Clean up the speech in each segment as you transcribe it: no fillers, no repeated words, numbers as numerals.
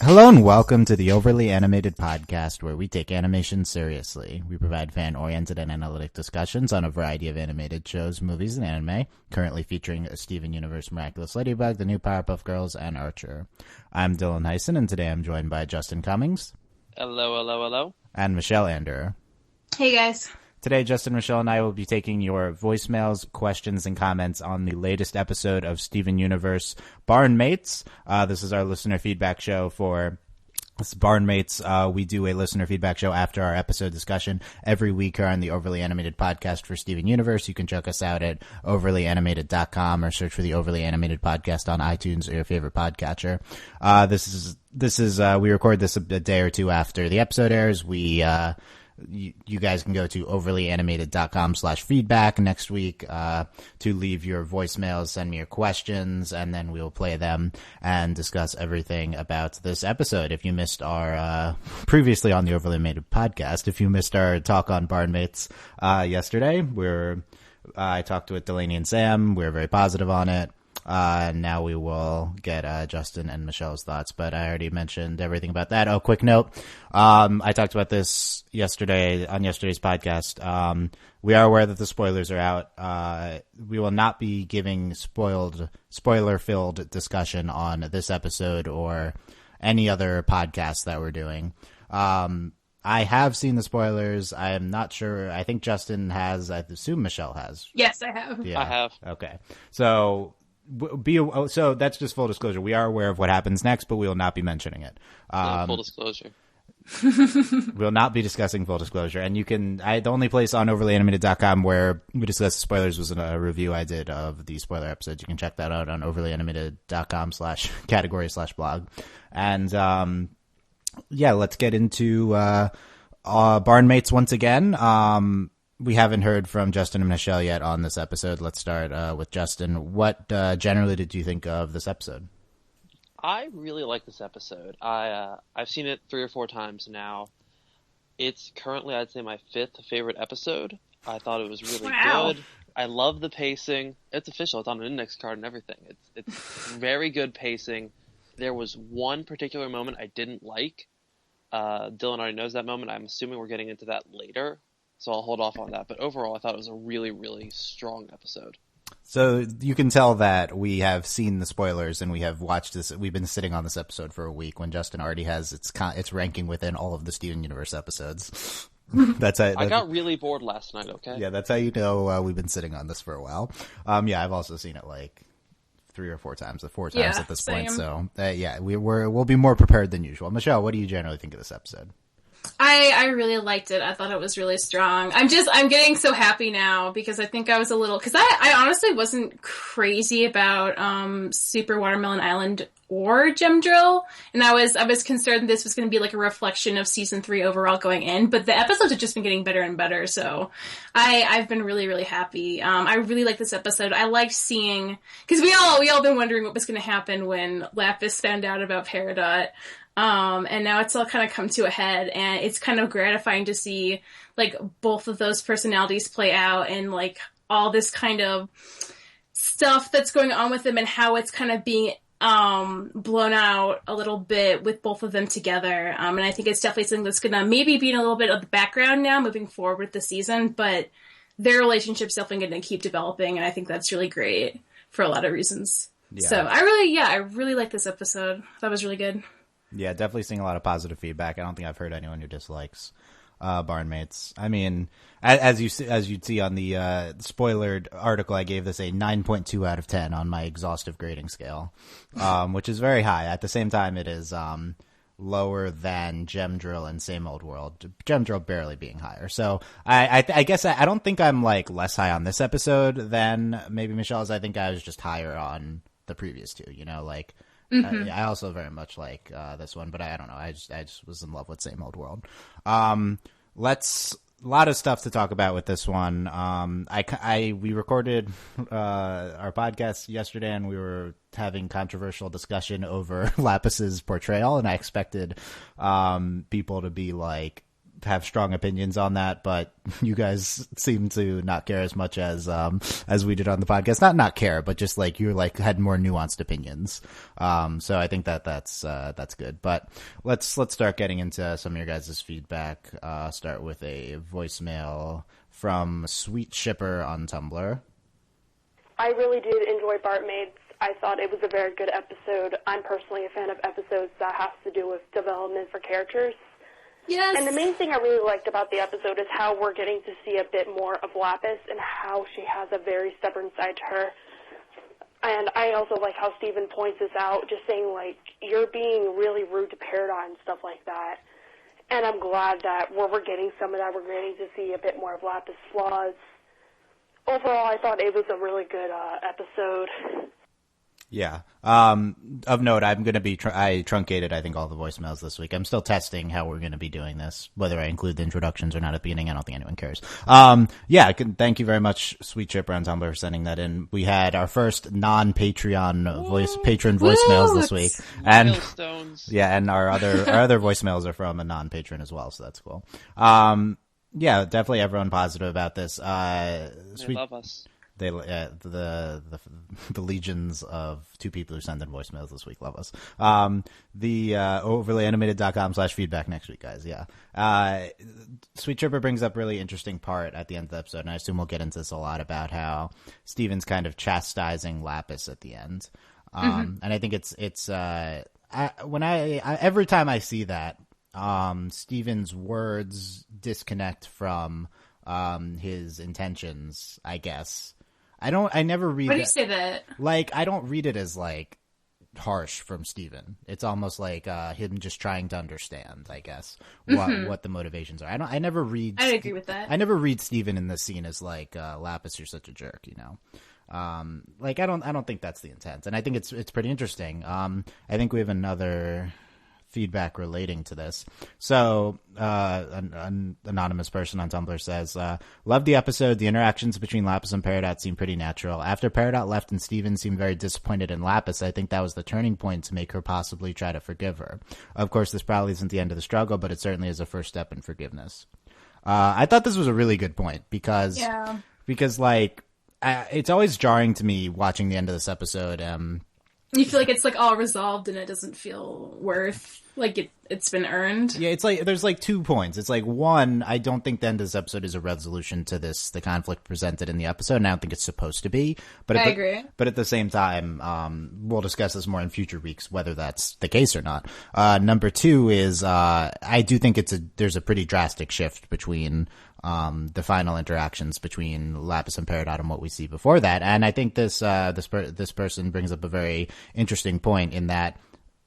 Hello and welcome to the Overly Animated Podcast, where we take animation seriously. We provide fan-oriented and analytic discussions on a variety of animated shows, movies, and anime, currently featuring Steven Universe, Miraculous Ladybug, The New Powerpuff Girls, and Archer. I'm Dylan Heisen, and today I'm joined by Justin Cummings. Hello. And Michelle Anderer. Hey, guys. Today, Justin, Michelle, and I will be taking your voicemails, questions, and comments on the latest episode of Steven Universe Barn Mates. This is our listener feedback show for Barn Mates. We do a listener feedback show after our episode discussion every week here on the Overly Animated Podcast for Steven Universe. You can check us out at overlyanimated.com or search for the Overly Animated Podcast on iTunes or your favorite podcatcher. This is we record this a day or two after the episode airs. You guys can go to overlyanimated.com/feedback next week to leave your voicemails, send me your questions, and then we'll play them and discuss everything about this episode. If you missed our previously on the Overly Animated Podcast, if you missed our talk on Barn Mates yesterday, I talked with Delaney and Sam. We were very positive on it. Now we will get Justin and Michelle's thoughts, but I already mentioned everything about that. Oh, quick note. I talked about this yesterday on yesterday's podcast. We are aware that the spoilers are out. We will not be giving spoiler-filled discussion on this episode or any other podcast that we're doing. I have seen the spoilers. I am not sure. I think Justin has. I assume Michelle has. Yes, I have. Yeah. I have. Okay. So that's just full disclosure. We are aware of what happens next, but we will not be mentioning it. Full disclosure. We'll not be discussing full disclosure. And the only place on overlyanimated.com where we discussed spoilers was in a review I did of the spoiler episodes. You can check that out on overlyanimated.com/category/blog. And, let's get into, Barn Mates once again. We haven't heard from Justin and Michelle yet on this episode. Let's start with Justin. What generally did you think of this episode? I really like this episode. I've seen it 3 or 4 times now. It's currently, I'd say, my 5th favorite episode. I thought it was really good. I love the pacing. It's official. It's on an index card and everything. It's very good pacing. There was one particular moment I didn't like. Dylan already knows that moment. I'm assuming we're getting into that later. So I'll hold off on that. But overall, I thought it was a really, really strong episode. So you can tell that we have seen the spoilers and we have watched this. We've been sitting on this episode for a week when Justin already has its ranking within all of the Steven Universe episodes. I got really bored last night, okay? Yeah, that's how you know we've been sitting on this for a while. I've also seen it like 3 or 4 times, at this point. So we'll be more prepared than usual. Michelle, what do you generally think of this episode? I really liked it. I thought it was really strong. I'm getting so happy now because I think I was because I honestly wasn't crazy about Super Watermelon Island or Gem Drill, and I was concerned this was going to be like a reflection of season 3 overall going in, but the episodes have just been getting better and better, so I've been really, really happy. I really like this episode. I liked seeing, because we all been wondering what was going to happen when Lapis found out about Peridot. And now it's all kind of come to a head, and it's kind of gratifying to see, like, both of those personalities play out, and, like, all this kind of stuff that's going on with them, and how it's kind of being, blown out a little bit with both of them together. And I think it's definitely something that's gonna maybe be in a little bit of the background now, moving forward with the season, but their relationship's definitely gonna keep developing, and I think that's really great for a lot of reasons. Yeah. So I really like this episode. That was really good. Yeah, definitely seeing a lot of positive feedback. I don't think I've heard anyone who dislikes Barn Mates. I mean, as you'd see on the spoilered article, I gave this a 9.2 out of 10 on my exhaustive grading scale, which is very high. At the same time, it is lower than Gem Drill and Same Old World. Gem Drill barely being higher. So I guess I don't think I'm like less high on this episode than maybe Michelle's. I think I was just higher on the previous 2. Mm-hmm. I also very much like this one, but I don't know. I just was in love with Same Old World. A lot of stuff to talk about with this one. We recorded our podcast yesterday, and we were having controversial discussion over Lapis's portrayal, and I expected people to be like have strong opinions on that, but you guys seem to not care as much as we did on the podcast. Not care, but just like you're like had more nuanced opinions. So I think that's good. But let's start getting into some of your guys' feedback. Start with a voicemail from Sweet Shipper on Tumblr. I really did enjoy Bartmaids. I thought it was a very good episode. I'm personally a fan of episodes that have to do with development for characters. Yes. And the main thing I really liked about the episode is how we're getting to see a bit more of Lapis and how she has a very stubborn side to her. And I also like how Steven points this out, just saying, like, you're being really rude to Peridot and stuff like that. And I'm glad that where we're getting some of that, we're getting to see a bit more of Lapis' flaws. Overall, I thought it was a really good episode. Yeah. Of note, I'm going to be, I truncated, I think, all the voicemails this week. I'm still testing how we're going to be doing this, whether I include the introductions or not at the beginning. I don't think anyone cares. Yeah, thank you very much, Sweet Chipper on Tumblr, for sending that in. We had our first non-Patreon patron voicemails this week. And Milestones. yeah, and our other voicemails are from a non-patron as well, so that's cool. Yeah, definitely everyone positive about this. They love us. They the legions of two people who send in voicemails this week love us. The overlyanimated.com/feedback next week, guys. Yeah. Sweet Tripper brings up really interesting part at the end of the episode, and I assume we'll get into this a lot about how Steven's kind of chastising Lapis at the end. And I think it's every time I see that, Steven's words disconnect from his intentions, I guess. I never read Why do you say that? Like, I don't read it as like harsh from Steven. It's almost like him just trying to understand, I guess, what the motivations are. I never read I agree with that. I never read Steven in this scene as like Lapis, you're such a jerk, you know. Like I don't think that's the intent. And I think it's pretty interesting. I think we have another feedback relating to this. So, an anonymous person on Tumblr says, love the episode. The interactions between Lapis and Peridot seem pretty natural. After Peridot left and Steven seemed very disappointed in Lapis, I think that was the turning point to make her possibly try to forgive her. Of course, this probably isn't the end of the struggle, but it certainly is a first step in forgiveness. I thought this was a really good point because like, it's always jarring to me watching the end of this episode. You feel like it's like all resolved and it doesn't feel worth like it's been earned. Yeah, it's like there's like 2 points. It's like, one, I don't think the end of this episode is a resolution to the conflict presented in the episode, and I don't think it's supposed to be. But I agree. But at the same time, we'll discuss this more in future weeks, whether that's the case or not. Number 2 is I do think there's a pretty drastic shift between the final interactions between Lapis and Peridot and what we see before that. And I think this person brings up a very interesting point in that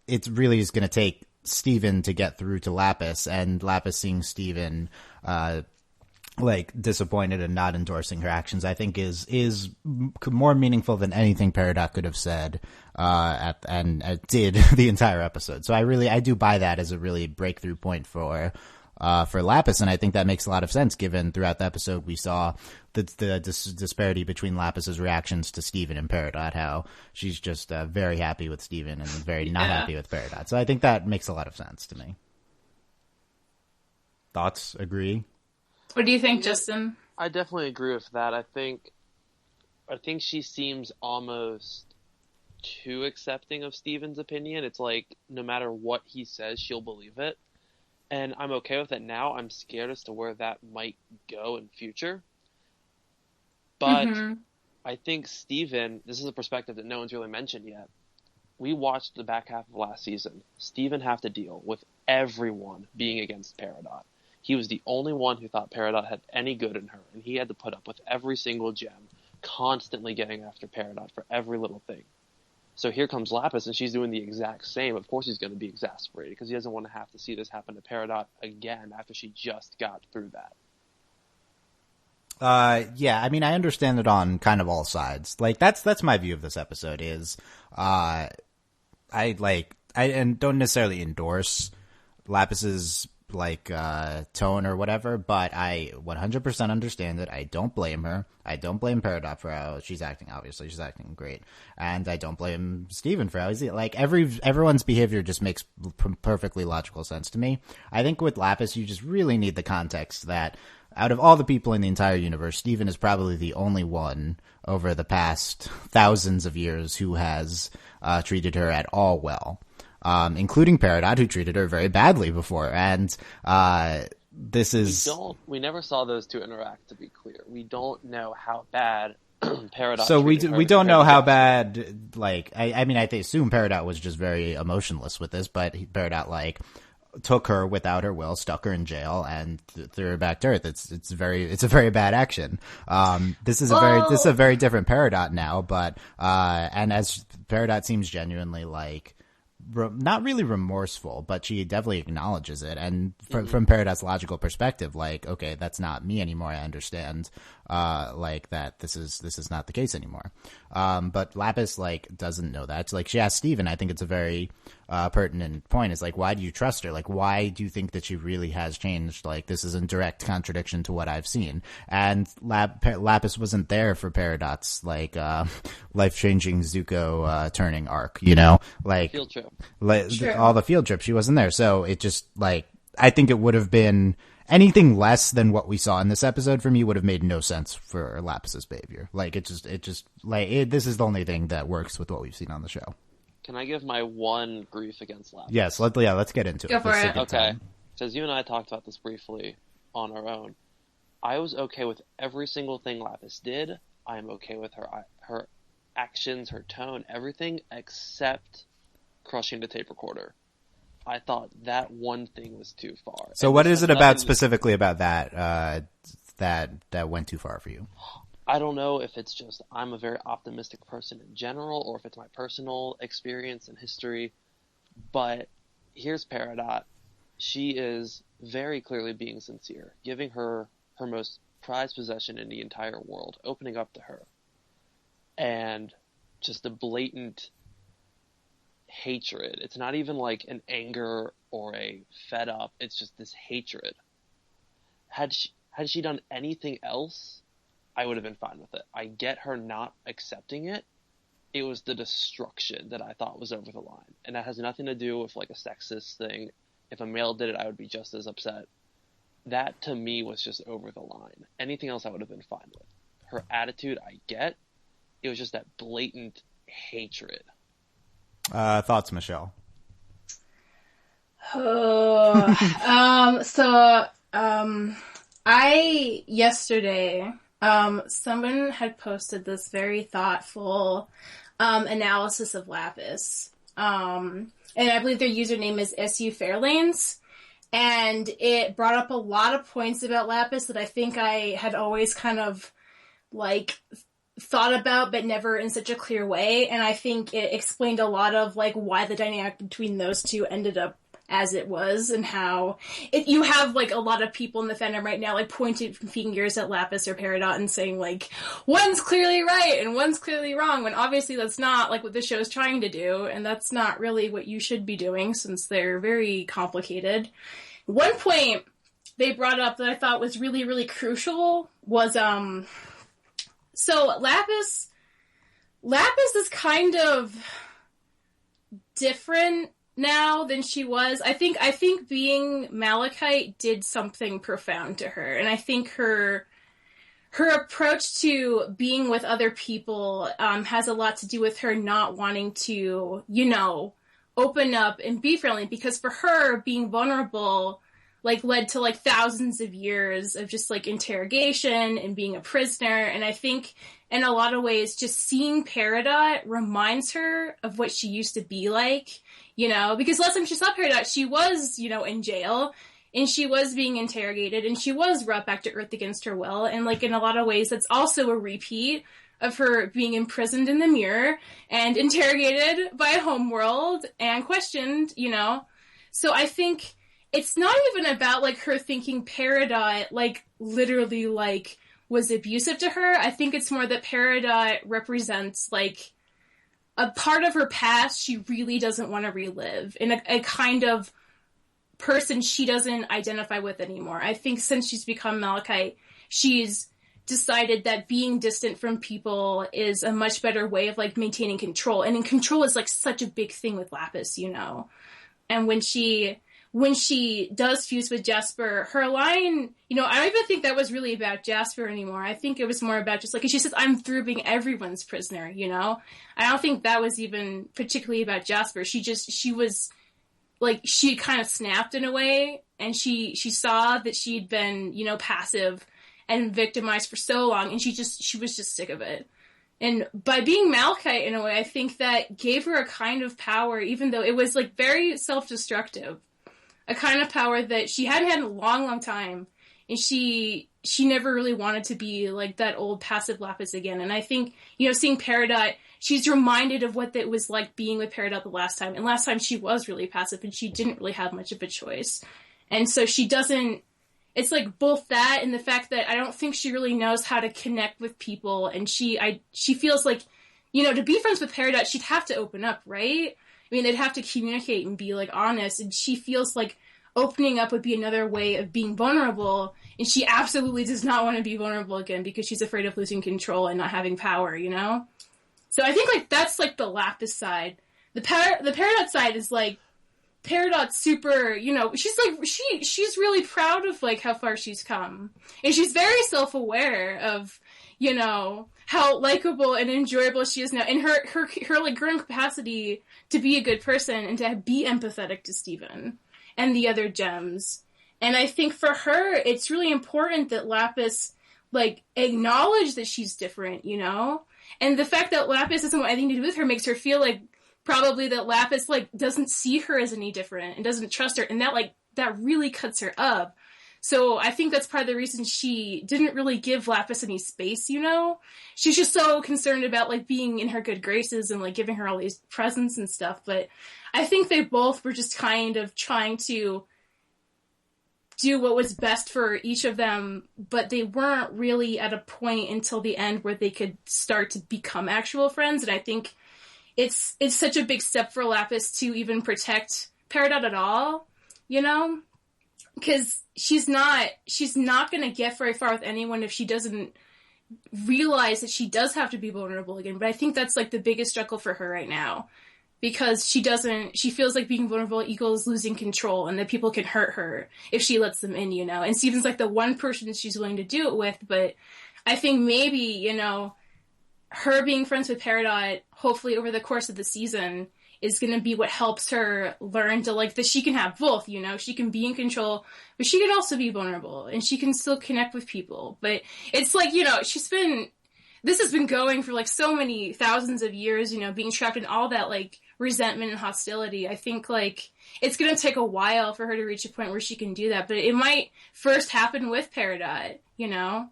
it really is going to take Steven to get through to Lapis, and Lapis seeing Steven like disappointed and not endorsing her actions, I think is more meaningful than anything Peridot could have said and did the entire episode. So I do buy that as a really breakthrough point for Lapis, and I think that makes a lot of sense given throughout the episode we saw the disparity between Lapis's reactions to Steven and Peridot, how she's just very happy with Steven and very not happy with Peridot. So I think that makes a lot of sense to me. Thoughts? Agree? What do you think, Justin? I definitely agree with that. I think she seems almost too accepting of Steven's opinion. It's like no matter what he says, she'll believe it. And I'm okay with it now. I'm scared as to where that might go in future. But I think Steven, this is a perspective that no one's really mentioned yet. We watched the back half of last season. Steven have to deal with everyone being against Peridot. He was the only one who thought Peridot had any good in her, and he had to put up with every single gem, constantly getting after Peridot for every little thing. So here comes Lapis, and she's doing the exact same. Of course he's going to be exasperated, because he doesn't want to have to see this happen to Peridot again after she just got through that. Yeah, I mean, I understand it on kind of all sides. Like, that's my view of this episode is, I don't necessarily endorse Lapis's tone or whatever, but I 100% understand it. I don't blame her. I don't blame Peridot for how she's acting. Obviously, she's acting great, and I don't blame Steven for how he's like everyone's behavior just makes perfectly logical sense to me. I think with Lapis, you just really need the context that out of all the people in the entire universe, Steven is probably the only one over the past thousands of years who has treated her at all well. Including Peridot, who treated her very badly before. And this is... We never saw those two interact, to be clear. We don't know how bad Peridot So we don't know how Jackson. bad, I assume Peridot was just very emotionless with this, but Peridot, took her without her will, stuck her in jail, and threw her back to Earth. It's a very bad action. This is a very different Peridot now, but and as Peridot seems genuinely not really remorseful, but she definitely acknowledges it. And from Peridot's logical perspective, okay, that's not me anymore. I understand, that this is not the case anymore. But Lapis, doesn't know that. She asked Steven, I think it's a very, pertinent point. Is why do you trust her? Why do you think that she really has changed? This is in direct contradiction to what I've seen. And Lapis wasn't there for Peridot's, life-changing Zuko, turning arc, Field trip. All the field trips, she wasn't there. So it just, I think it would have been anything less than what we saw in this episode for me would have made no sense for Lapis's behavior. This is the only thing that works with what we've seen on the show. Can I give my one grief against Lapis? Yes, let's get into it. Go for it. Okay. Because you and I talked about this briefly on our own. I was okay with every single thing Lapis did. I am okay with her actions, her tone, everything except crushing the tape recorder. I thought that one thing was too far. So what is it about specifically about that that went too far for you? I don't know if it's just I'm a very optimistic person in general, or if it's my personal experience and history. But here's Peridot. She is very clearly being sincere, giving her most prized possession in the entire world, opening up to her. And just a blatant hatred. It's not even an anger or a fed up. It's just this hatred. Had she done anything else, I would have been fine with it. I get her not accepting it. It was the destruction that I thought was over the line. And that has nothing to do with a sexist thing. If a male did it, I would be just as upset. That to me was just over the line. Anything else I would have been fine with. Her attitude, I get. It was just that blatant hatred. Thoughts, Michelle? I yesterday, someone had posted this very thoughtful analysis of Lapis, and I believe their username is SU Fairlanes, and it brought up a lot of points about Lapis that I think I had always kind of thought about, but never in such a clear way. And I think it explained a lot of why the dynamic between those two ended up as it was, and how you have a lot of people in the fandom right now pointing fingers at Lapis or Peridot and saying one's clearly right and one's clearly wrong, when obviously that's not what the show's trying to do, and that's not really what you should be doing since they're very complicated. One point they brought up that I thought was really, really crucial was so Lapis is kind of different now than she was. I think being Malachite did something profound to her, and I think her approach to being with other people has a lot to do with her not wanting to, open up and be friendly, because for her, being vulnerable led to thousands of years of just interrogation and being a prisoner. And I think in a lot of ways, just seeing Peridot reminds her of what she used to be because last time she saw Peridot, she was, in jail, and she was being interrogated, and she was brought back to Earth against her will. And in a lot of ways, that's also a repeat of her being imprisoned in the mirror and interrogated by a homeworld and questioned, So I think it's not even about her thinking Peridot literally was abusive to her. I think it's more that Peridot represents a part of her past she really doesn't want to relive, in a kind of person she doesn't identify with anymore. I think since she's become Malachite, she's decided that being distant from people is a much better way of like maintaining control. And control is like such a big thing with Lapis, you know. And when she does fuse with Jasper, her line, you know, I don't even think that was really about Jasper anymore. I think it was more about just like, she says, I'm through being everyone's prisoner, you know? I don't think that was even particularly about Jasper. She was like, she kind of snapped in a way, and she saw that she'd been, you know, passive and victimized for so long, and she was just sick of it. And by being Malachite in a way, I think that gave her a kind of power, even though it was like very self-destructive. A kind of power that she hadn't had in a long, long time. And she never really wanted to be like that old passive Lapis again. And I think, you know, seeing Peridot, she's reminded of what it was like being with Peridot the last time. And last time she was really passive and she didn't really have much of a choice. And so she doesn't, it's like both that and the fact that I don't think she really knows how to connect with people. And she feels like, you know, to be friends with Peridot, she'd have to open up, right? I mean, they'd have to communicate and be, like, honest, and she feels like opening up would be another way of being vulnerable, and she absolutely does not want to be vulnerable again because she's afraid of losing control and not having power, you know? So I think, like, that's, like, the Lapis side. The Peridot side is, like, Peridot's super, you know, she's, like, she's really proud of, like, how far she's come. And she's very self-aware of, you know, how likable and enjoyable she is now, and her like growing capacity to be a good person and to be empathetic to Steven and the other gems. And I think for her, it's really important that Lapis like acknowledge that she's different, you know? And the fact that Lapis doesn't want anything to do with her makes her feel like probably that Lapis like doesn't see her as any different and doesn't trust her, and that really cuts her up. So I think that's part of the reason she didn't really give Lapis any space, you know? She's just so concerned about, like, being in her good graces and, like, giving her all these presents and stuff. But I think they both were just kind of trying to do what was best for each of them, but they weren't really at a point until the end where they could start to become actual friends. And I think it's such a big step for Lapis to even protect Peridot at all, you know? Because she's not going to get very far with anyone if she doesn't realize that she does have to be vulnerable again. But I think that's, like, the biggest struggle for her right now. Because she feels like being vulnerable equals losing control, and that people can hurt her if she lets them in, you know? And Steven's, like, the one person she's willing to do it with, but I think maybe, you know, her being friends with Peridot, hopefully over the course of the season, is going to be what helps her learn to, like, that she can have both, you know? She can be in control, but she can also be vulnerable, and she can still connect with people. But it's like, you know, this has been going for, like, so many thousands of years, you know, being trapped in all that, like, resentment and hostility. I think, like, it's going to take a while for her to reach a point where she can do that, but it might first happen with Peridot, you know?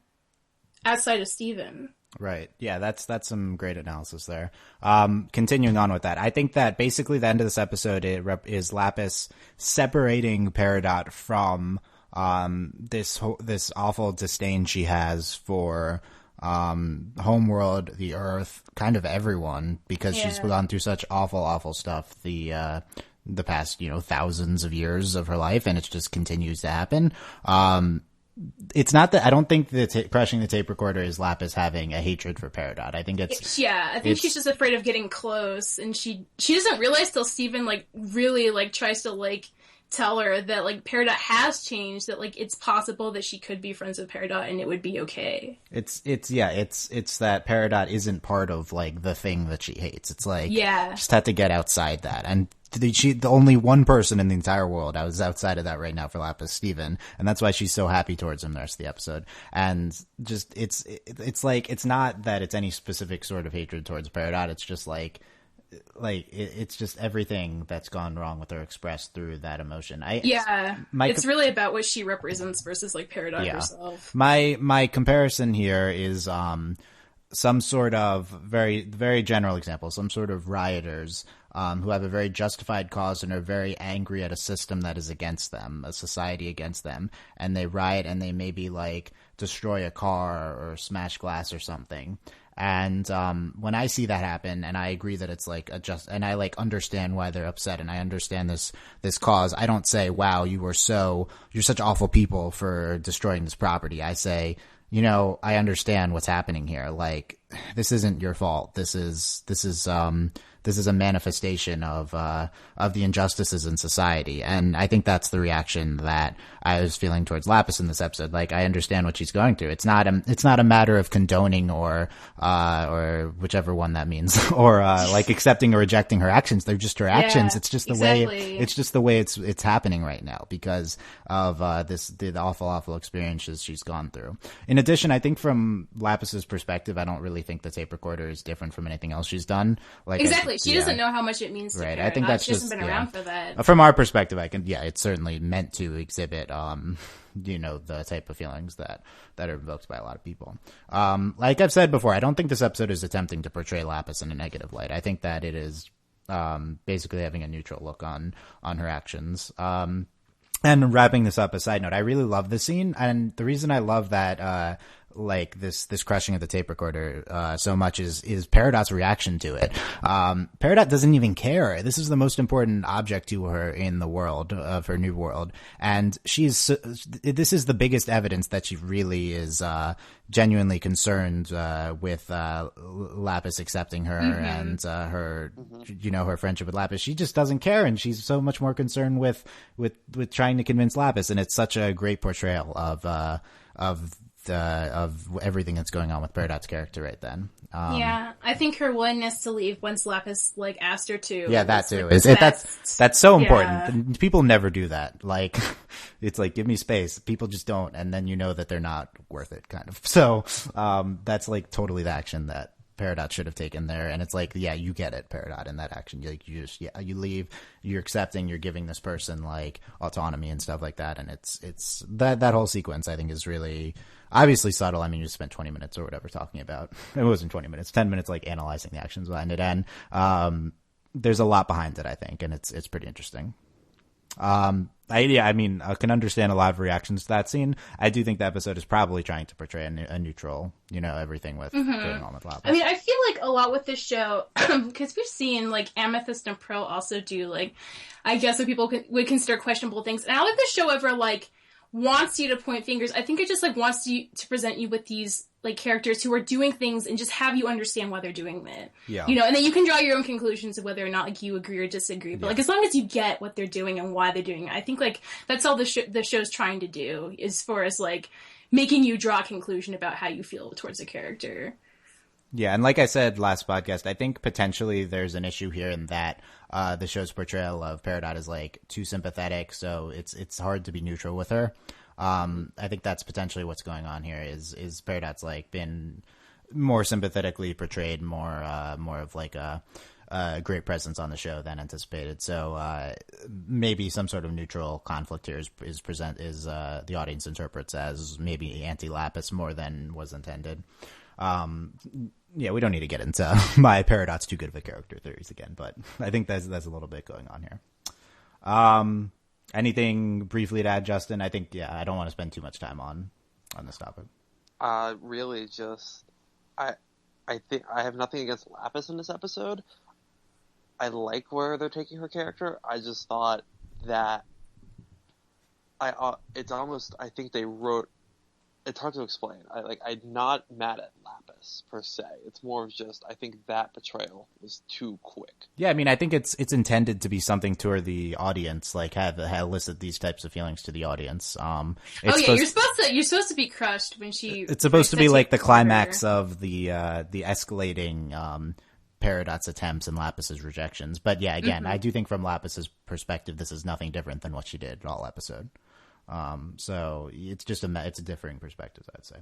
Outside of Steven. Right. Yeah, that's some great analysis there. Continuing on with that, I think that basically the end of this episode is Lapis separating Peridot from this awful disdain she has for Homeworld, the Earth, kind of everyone, because she's gone through such awful stuff the past, you know, thousands of years of her life, and it just continues to happen. It's not that I don't think that crushing the tape recorder is Lapis having a hatred for Peridot. I think I think she's just afraid of getting close, and she doesn't realize till Steven like really like tries to like tell her that like Peridot has changed, that like it's possible that she could be friends with Peridot and it would be okay. It's that Peridot isn't part of like the thing that she hates. It's like just had to get outside that, and the only one person in the entire world I was outside of that right now for Lapis, Steven, and that's why she's so happy towards him the rest of the episode. And just it's like it's not that it's any specific sort of hatred towards Peridot. It's just like it's just everything that's gone wrong with her expressed through that emotion. It's really about what she represents versus like Peridot herself. My comparison here is some sort of very, very general example, some sort of rioters who have a very justified cause and are very angry at a system that is against them, a society against them, and they riot and they maybe like destroy a car or smash glass or something. And when I see that happen, and I agree that it's like and I like understand why they're upset, and I understand this cause, I don't say, wow, you're such awful people for destroying this property. I say, you know, I understand what's happening here. Like, this isn't your fault. This is a manifestation of the injustices in society. And I think that's the reaction that I was feeling towards Lapis in this episode. Like, I understand what she's going through. It's not a matter of condoning or whichever one that means, or like accepting or rejecting her actions. They're just her actions. It's just the way it's happening right now because of the awful experiences she's gone through. In addition, I think from Lapis's perspective, I don't really think the tape recorder is different from anything else she's done. Like, exactly. She doesn't know how much it means to her. I think that's she hasn't been around for that. From our perspective, it's certainly meant to exhibit, you know, the type of feelings that are evoked by a lot of people. Like I've said before, I don't think this episode is attempting to portray Lapis in a negative light. I think that it is basically having a neutral look on her actions. And wrapping this up, a side note, I really love this scene, and the reason I love that like this crushing of the tape recorder so much is Peridot's reaction to it. Peridot doesn't even care. This is the most important object to her in the world of her new world, and this is the biggest evidence that she really is genuinely concerned with Lapis accepting her and her you know, her friendship with Lapis. She just doesn't care, and she's so much more concerned with trying to convince Lapis, and it's such a great portrayal of everything that's going on with Peridot's character right then. I think her willingness to leave once Lapis like asked her to. Yeah, that too. That's so important. People never do that. Like, it's like, give me space. People just don't, and then you know that they're not worth it, kind of. So that's like totally the action that Peridot should have taken there, and it's like, yeah, you get it, Peridot, in that action. You leave, you're accepting, you're giving this person like autonomy and stuff like that, and it's that whole sequence I think is really obviously subtle. I mean, you spent 20 minutes or whatever talking about, it wasn't 20 minutes, 10 minutes like analyzing the actions behind it, and there's a lot behind it, I think, and it's pretty interesting. I can understand a lot of reactions to that scene. I do think the episode is probably trying to portray a neutral, you know, everything with going on with Lapis. I mean, I feel like a lot with this show, because we've seen like Amethyst and Pearl also do like, I guess what people would consider questionable things. And I don't think the show ever like wants you to point fingers. I think it just like wants you to present you with these like characters who are doing things and just have you understand why they're doing it. Yeah. You know, and then you can draw your own conclusions of whether or not like you agree or disagree. But like as long as you get what they're doing and why they're doing it, I think like that's all the show's trying to do, as far as like making you draw a conclusion about how you feel towards a character. Yeah, and like I said last podcast, I think potentially there's an issue here in that the show's portrayal of Peridot is like too sympathetic, so it's hard to be neutral with her. I think that's potentially what's going on here is Peridot's like been more sympathetically portrayed, more of like a great presence on the show than anticipated. So maybe some sort of neutral conflict here is the audience interprets as maybe anti-Lapis more than was intended. Yeah, we don't need to get into my Peridot's too good of a character theories again, but I think there's a little bit going on here. Anything briefly to add, Justin? I think, I don't want to spend too much time on this topic. Really just, I think I have nothing against Lapis in this episode. I like where they're taking her character. I just thought that it's almost, I think they wrote, it's hard to explain. I'm not mad at Lapis per se. It's more of just, I think that portrayal was too quick. Yeah, I mean, I think it's intended to be something to the audience, like have elicit these types of feelings to the audience. You're supposed to be crushed when she. It's supposed to be like the climax of the escalating Peridot's attempts and Lapis's rejections. But yeah, again, I do think from Lapis's perspective, this is nothing different than what she did all episode. So it's just it's a differing perspective, I'd say.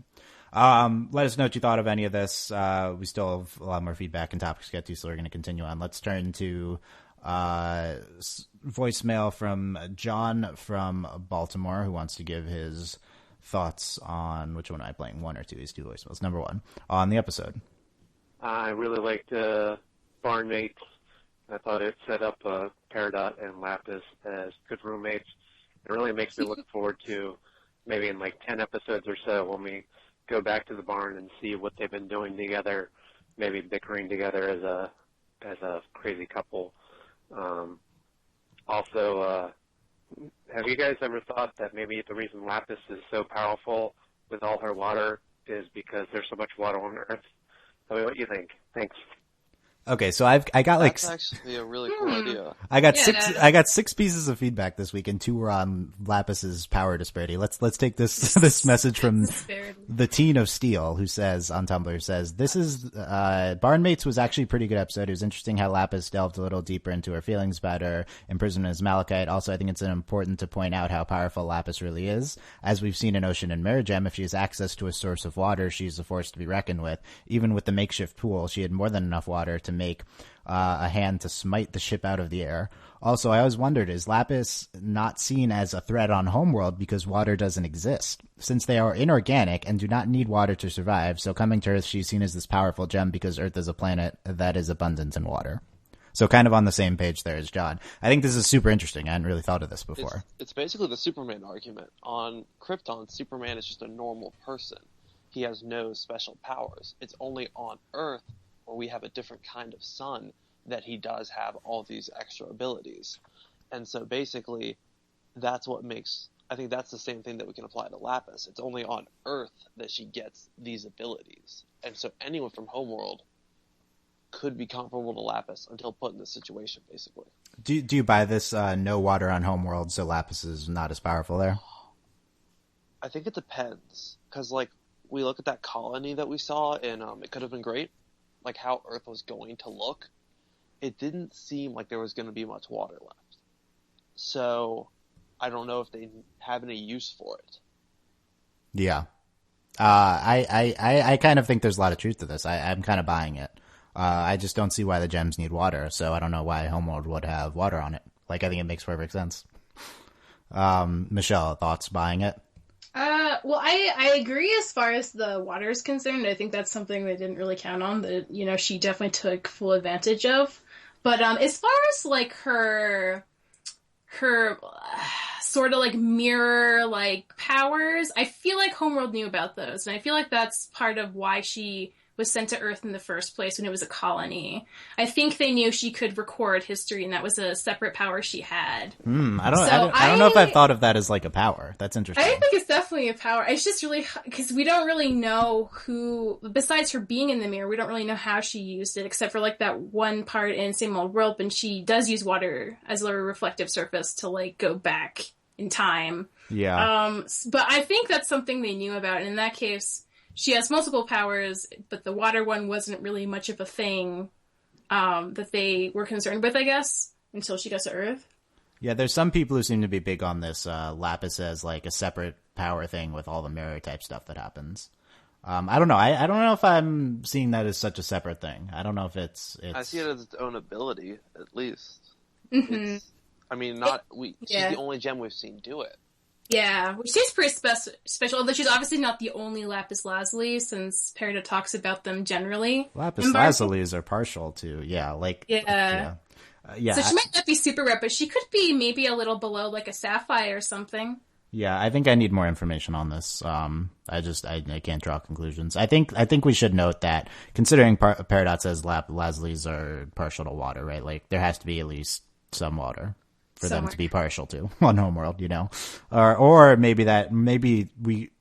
Let us know what you thought of any of this. We still have a lot more feedback and topics to get to, so we're going to continue on. Let's turn to voicemail from John from Baltimore, who wants to give his thoughts on, which one am I playing? One or two? These two voicemails. Number one, on the episode. I really liked Barnmate's I thought it set up Peridot and Lapis as good roommates. It really makes me look forward to maybe in like 10 episodes or so when we go back to the barn and see what they've been doing together, maybe bickering together as a crazy couple. Also, have you guys ever thought that maybe the reason Lapis is so powerful with all her water is because there's so much water on Earth? Tell me what you think. Thanks. Okay, so I got like That's actually a really cool idea. I got six pieces of feedback this week, and 2 were on Lapis's power disparity. Let's take this message from the Teen of Steel, who says on Tumblr, this is Barnmates was actually a pretty good episode. It was interesting how Lapis delved a little deeper into her feelings about her imprisonment as Malachite. Also, I think it's important to point out how powerful Lapis really is. As we've seen in Ocean and Mirror Gem, if she has access to a source of water, she's a force to be reckoned with. Even with the makeshift pool, she had more than enough water to make a hand to smite the ship out of the air. Also, I always wondered, is Lapis not seen as a threat on Homeworld because water doesn't exist? Since they are inorganic and do not need water to survive, so coming to Earth, she's seen as this powerful gem because Earth is a planet that is abundant in water. So kind of on the same page there as John. I think this is super interesting. I hadn't really thought of this before. It's basically the Superman argument. On Krypton, Superman is just a normal person. He has no special powers. It's only on Earth where we have a different kind of sun that he does have all these extra abilities. And so basically, that's what makes... I think that's the same thing that we can apply to Lapis. It's only on Earth that she gets these abilities. And so anyone from Homeworld could be comparable to Lapis until put in this situation, basically. Do you buy this no water on Homeworld, so Lapis is not as powerful there? I think it depends. Because, like, we look at that colony that we saw, and It Could Have Been Great, like how Earth was going to look. It didn't seem like there was going to be much water left. So I don't know if they have any use for it. Yeah. I kind of think there's a lot of truth to this. I'm kind of buying it. I just don't see why the gems need water, so I don't know why Homeworld would have water on it. Like, I think it makes perfect sense. Michelle, thoughts buying it? Well, I agree as far as the water is concerned. I think that's something they didn't really count on, that, she definitely took full advantage of. But as far as, like, her sort of, like, mirror, like, powers, I feel like Homeworld knew about those. And I feel like that's part of why she was sent to Earth in the first place when it was a colony. I think they knew she could record history, and that was a separate power she had. I don't know if I've thought of that as like a power. That's interesting. I think it's definitely a power. It's just really because we don't really know who, besides her being in the mirror, we don't really know how she used it, except for like that one part in Same Old World when she does use water as a reflective surface to like go back in time. Yeah. But I think that's something they knew about, and in that case, she has multiple powers, but the water one wasn't really much of a thing that they were concerned with, I guess, until she got to Earth. Yeah, there's some people who seem to be big on this Lapis as like a separate power thing with all the mirror type stuff that happens. I don't know. I don't know if I'm seeing that as such a separate thing. I don't know if it's... I see it as its own ability, at least. Mm-hmm. She's the only gem we've seen do it. Yeah, which seems pretty special, although she's obviously not the only Lapis Lazuli, since Peridot talks about them generally. Lapis Lazulis are partial to, Yeah. So she might not be super rare, but she could be maybe a little below, like a sapphire or something. Yeah, I think I need more information on this. I can't draw conclusions. I think we should note that, considering Peridot says Lazulis are partial to water, right? Like, there has to be at least some water for them to be partial to on Homeworld, or maybe we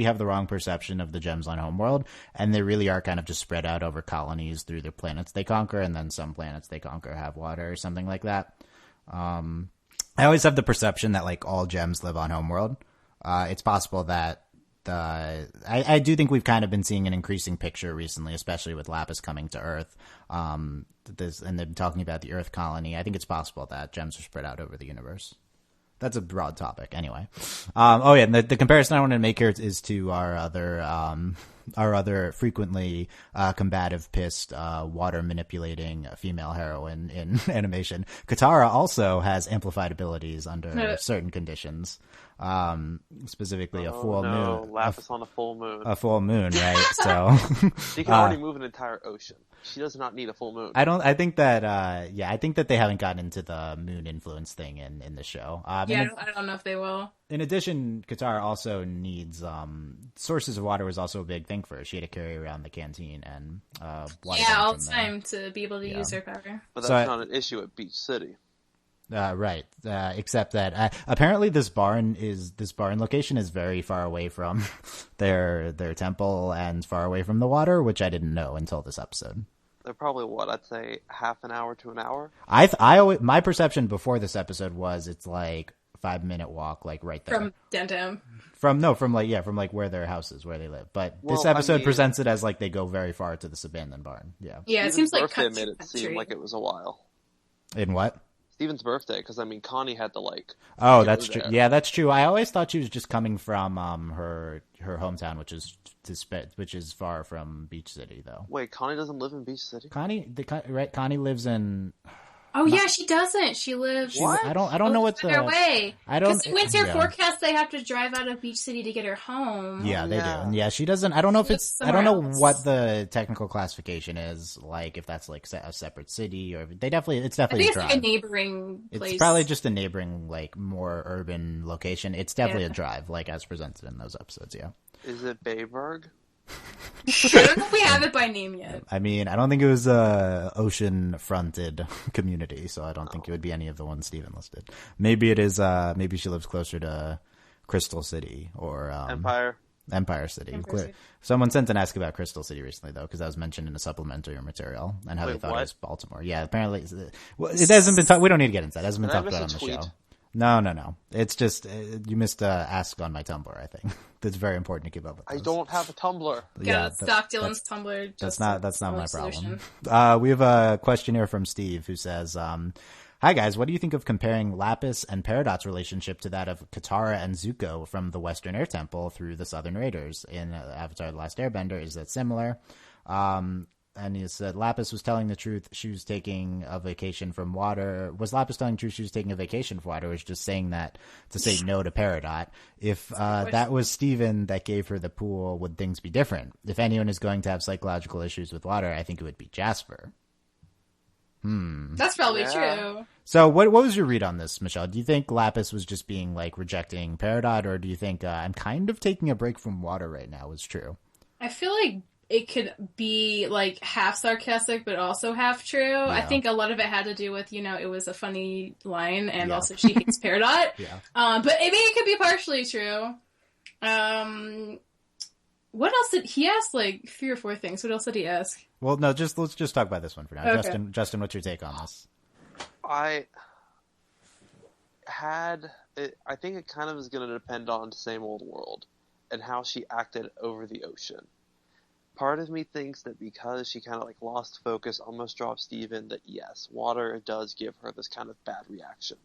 have the wrong perception of the gems on Homeworld, and they really are kind of just spread out over colonies through the planets they conquer, and then some planets they conquer have water or something like that. I always have the perception that like all gems live on Homeworld. It's possible that I do think we've kind of been seeing an increasing picture recently, especially with Lapis coming to Earth. And they're talking about the Earth colony. I think it's possible that gems are spread out over the universe. That's a broad topic, anyway. And the comparison I wanted to make here is to our other our other frequently combative, pissed, water manipulating female heroine in animation, Katara also has amplified abilities under certain conditions. Specifically a full moon. Lapis on a full moon. A full moon, right? So she can already move an entire ocean. She does not need a full moon. I think that they haven't gotten into the moon influence thing in the show. I don't know if they will. In addition, Katara also needs sources of water was also a big thing for her. She had to carry around the canteen and water all the time to be able to use her power. But that's not an issue at Beach City. Right. Except that apparently this barn location is very far away from their temple and far away from the water, which I didn't know until this episode. They're probably I'd say half an hour to an hour. My perception before this episode was it's like 5-minute walk, like right there from downtown. From where their house is, where they live. But this episode presents it as like they go very far to this abandoned barn. Yeah. Yeah, it seems like birthday made it seem like it was a while. In what? Steven's birthday, because Connie had to Oh, that's true. Yeah, that's true. I always thought she was just coming from her hometown, which is far from Beach City, though. Wait, Connie doesn't live in Beach City. Connie lives in. Oh yeah, she doesn't. She lives. What? I don't know what the way. I don't. Because winter forecast, they have to drive out of Beach City to get her home. Yeah, they do. And yeah, she doesn't. I don't know if it's. I don't know what the technical classification is. Like if that's like a separate city or it's definitely. I think it's like a neighboring place. It's probably just a neighboring, like more urban location. It's definitely a drive, like as presented in those episodes. Yeah. Is it Bayberg? I don't know if we have it by name yet. I mean, I don't think it was a ocean-fronted community, so I don't think it would be any of the ones Steven listed. Maybe it is. Maybe she lives closer to Crystal City or Empire City. Someone sent an ask about Crystal City recently, though, because that was mentioned in a supplementary material and how they thought it was Baltimore. Yeah, apparently it hasn't been. We don't need to get into that. It hasn't been talked about on the show. No. It's just you missed ask on my Tumblr. I think that's very important to keep up with. I don't have a Tumblr. Yeah, stock Dylan's Tumblr. That's not my problem. We have a question here from Steve who says, "Hi guys, what do you think of comparing Lapis and Peridot's relationship to that of Katara and Zuko from the Western Air Temple through the Southern Raiders in Avatar: The Last Airbender? Is that similar?" And he said Lapis was telling the truth. She was taking a vacation from water. Was Lapis telling the truth? She was taking a vacation from water. Or was just saying that to say no to Peridot. If that was Steven that gave her the pool, would things be different? If anyone is going to have psychological issues with water, I think it would be Jasper. That's probably true. So what was your read on this, Michelle? Do you think Lapis was just being like rejecting Peridot, or do you think I'm kind of taking a break from water right now was true? I feel like it could be like half sarcastic, but also half true. Yeah. I think a lot of it had to do with, it was a funny line, and also she hates Peridot. Yeah. But maybe it could be partially true. What else did he ask? Like 3 or 4 things. What else did he ask? Well, no, let's just talk about this one for now. Okay. Justin, what's your take on this? I think it kind of is going to depend on Same Old World and how she acted over the ocean. Part of me thinks that because she kind of lost focus, almost dropped Steven, that yes, water does give her this kind of bad reaction.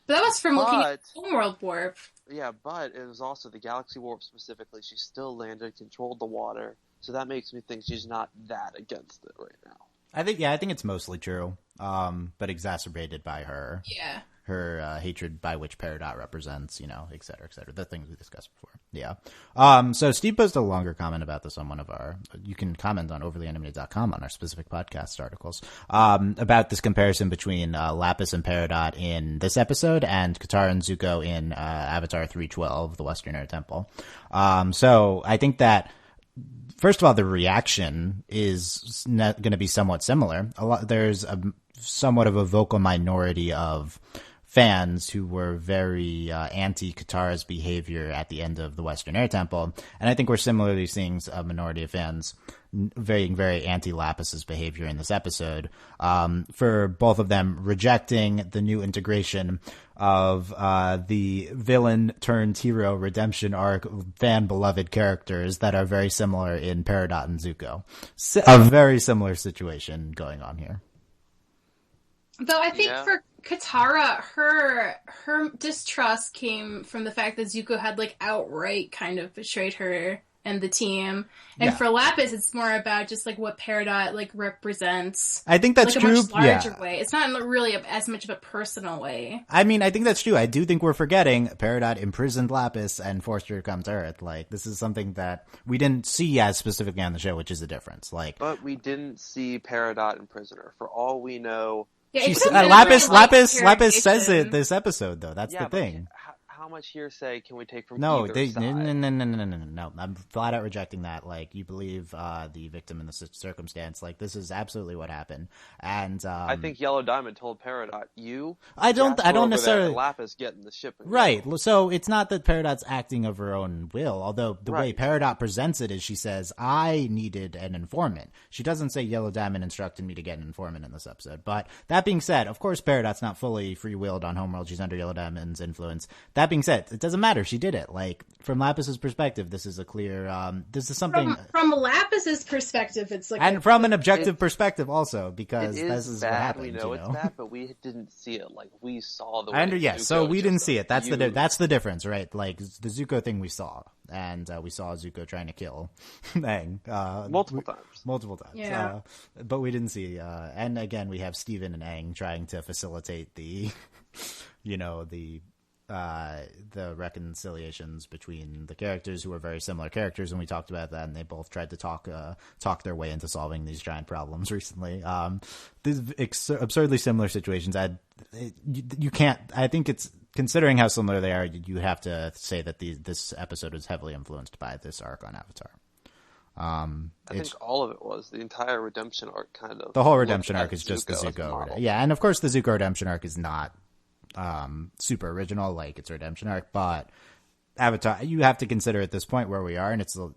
But that was from looking at Homeworld Warp. Yeah, but it was also the Galaxy Warp specifically. She still landed, controlled the water, so that makes me think she's not that against it right now. I think it's mostly true, but exacerbated by her. Yeah. Her hatred by which Peridot represents, et cetera, et cetera. The things we discussed before. Yeah. So Steve posted a longer comment about this on you can comment on overlyanimated.com on our specific podcast articles, about this comparison between Lapis and Peridot in this episode and Katara and Zuko in Avatar 3:12, The Western Air Temple. So I think that, first of all, the reaction is going to be somewhat similar. There's somewhat of a vocal minority of fans who were very anti-Katara's behavior at the end of the Western Air Temple. And I think we're similarly seeing a minority of fans very, very anti-Lapis's behavior in this episode, for both of them rejecting the new integration of the villain-turned-hero redemption arc fan-beloved characters that are very similar in Peridot and Zuko. A very similar situation going on here. Though I think for Katara, her distrust came from the fact that Zuko had outright kind of betrayed her and the team. And for Lapis, it's more about just like what Peridot like represents. I think that's like true. A much larger way. It's not really as much of a personal way. I mean, I think that's true. I do think we're forgetting Peridot imprisoned Lapis and forced her to come to Earth. Like, this is something that we didn't see as specifically on the show, which is the difference. Like, but we didn't see Peridot imprisoned her. For all we know, Lapis says it this episode, though. That's the thing. How much hearsay can we take from no, either side? No. I'm flat out rejecting that. Like, you believe the victim in the circumstance. Like, this is absolutely what happened. And I think Yellow Diamond told Peridot, I don't necessarily. Lapis get in the ship. Right. So it's not that Peridot's acting of her own will. Although the way Peridot presents it is she says, "I needed an informant." She doesn't say Yellow Diamond instructed me to get an informant in this episode. But that being said, of course, Peridot's not fully free-willed on Homeworld. She's under Yellow Diamond's influence. That being said, it doesn't matter. She did it. Like, from Lapis's perspective, this is a clear. This is something from Lapis's perspective. It's like, and from an objective perspective also, because this is bad. what happened. We know it's bad, but we didn't see it. Like, we saw the. So we didn't see it. That's the difference, right? Like, the Zuko thing we saw, and we saw Zuko trying to kill Aang multiple times. Yeah, but we didn't see. And again, we have Steven and Aang trying to facilitate the, the reconciliations between the characters who are very similar characters, and we talked about that, and they both tried to talk their way into solving these giant problems recently. These absurdly similar situations. You can't. I think it's, considering how similar they are, you have to say that this episode was heavily influenced by this arc on Avatar. I think all of it was. The entire redemption arc kind of. The whole redemption arc is just the Zuko. Yeah, and of course the Zuko redemption arc is not super original, like it's a redemption arc, but Avatar, you have to consider at this point where we are, and it's a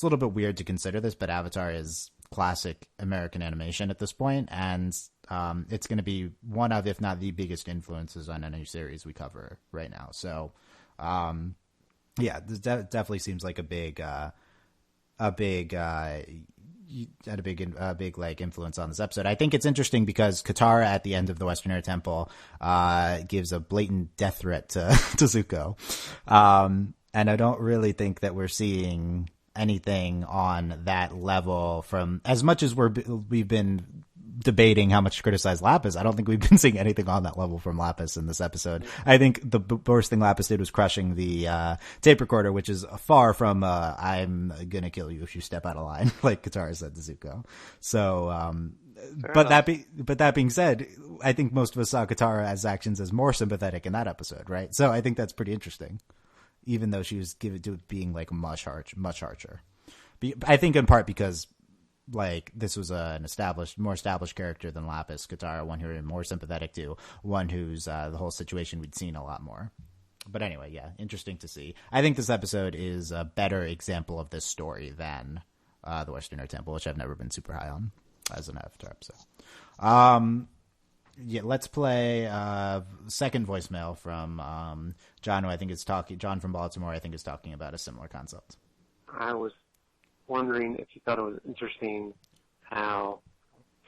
little bit weird to consider this, but Avatar is classic American animation at this point, and it's going to be one of, if not the biggest influences on any series we cover right now. So, this definitely seems like a big like influence on this episode. I think it's interesting because Katara at the end of the Western Air Temple gives a blatant death threat to Zuko, and I don't really think that we're seeing anything on that level from, as much as we've been debating how much to criticize Lapis. I don't think we've been seeing anything on that level from Lapis in this episode. I think the worst thing Lapis did was crushing the tape recorder, which is far from I'm gonna kill you if you step out of line, like Katara said to Zuko. So, that being said, I think most of us saw Katara's actions as more sympathetic in that episode, right? So I think that's pretty interesting, even though she was given to being like much harsher. I think in part because, like, this was an more established character than Lapis, Katara, one who we're more sympathetic to, one who's the whole situation we'd seen a lot more. But anyway, yeah, interesting to see. I think this episode is a better example of this story than the Western Air Temple, which I've never been super high on as an Avatar episode. Let's play second voicemail from John, who I think is John from Baltimore, I think is talking about a similar concept. I was wondering if you thought it was interesting how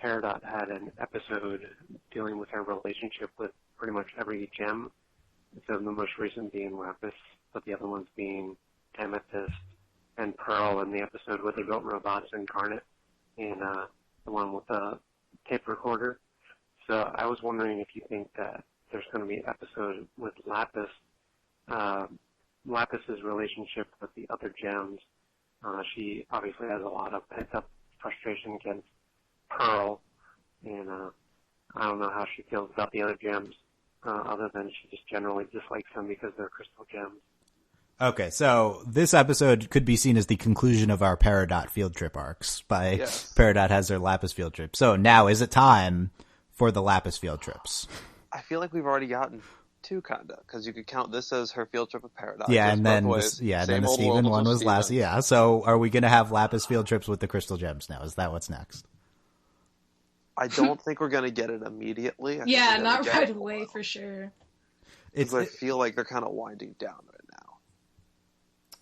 Peridot had an episode dealing with her relationship with pretty much every gem. So the most recent being Lapis, but the other ones being Amethyst and Pearl in the episode where they built robots Incarnate, and the one with the tape recorder. So I was wondering if you think that there's going to be an episode with Lapis, Lapis's relationship with the other gems. She obviously has a lot of pent-up frustration against Pearl, and I don't know how she feels about the other gems, other than she just generally dislikes them because they're crystal gems. Okay, so this episode could be seen as the conclusion of our Peridot field trip arcs. Peridot has her Lapis field trip. So now, is it time for the Lapis field trips? I feel like we've already gotten two, kinda, because you could count this as her field trip with Peridot. Yeah, and then the Steven one was last. Yeah, so are we going to have Lapis field trips with the crystal gems now? Is that what's next? I don't think we're going to get it immediately. Not right away for sure. I feel like they're kind of winding down right now.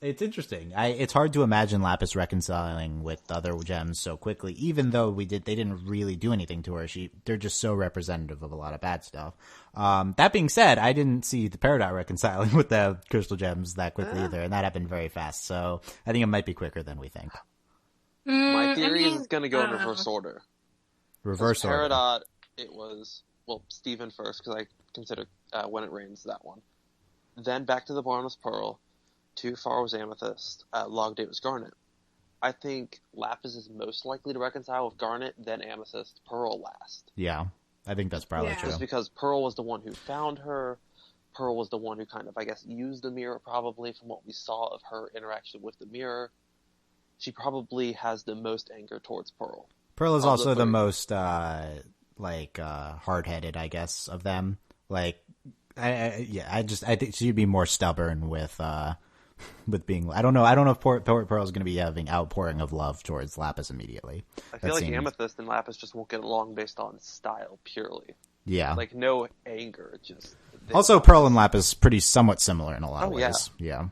It's interesting. It's hard to imagine Lapis reconciling with other gems so quickly, even though they didn't really do anything to her. They're just so representative of a lot of bad stuff. That being said, I didn't see the Peridot reconciling with the crystal gems that quickly either, and that happened very fast. So I think it might be quicker than we think. My theory is it's going to go in reverse order. Reverse order. Peridot, it was, Steven first, because I consider When It Rains that one. Then back to the barn was Pearl. Too Far was Amethyst. Log Date was Garnet. I think Lapis is most likely to reconcile with Garnet, then Amethyst, Pearl last. Yeah, I think that's probably true. Just because Pearl was the one who found her. Pearl was the one who kind of, I guess, used the mirror probably from what we saw of her interaction with the mirror. She probably has the most anger towards Pearl. Pearl is also the most, hard-headed, I guess, of them. Like, I think she'd be more stubborn with being. I don't know if Pearl is going to be having outpouring of love towards Lapis immediately. I feel like Amethyst and Lapis just won't get along based on style purely. Yeah, like no anger, just. Also, Pearl and Lapis pretty somewhat similar in a lot of ways. Yeah.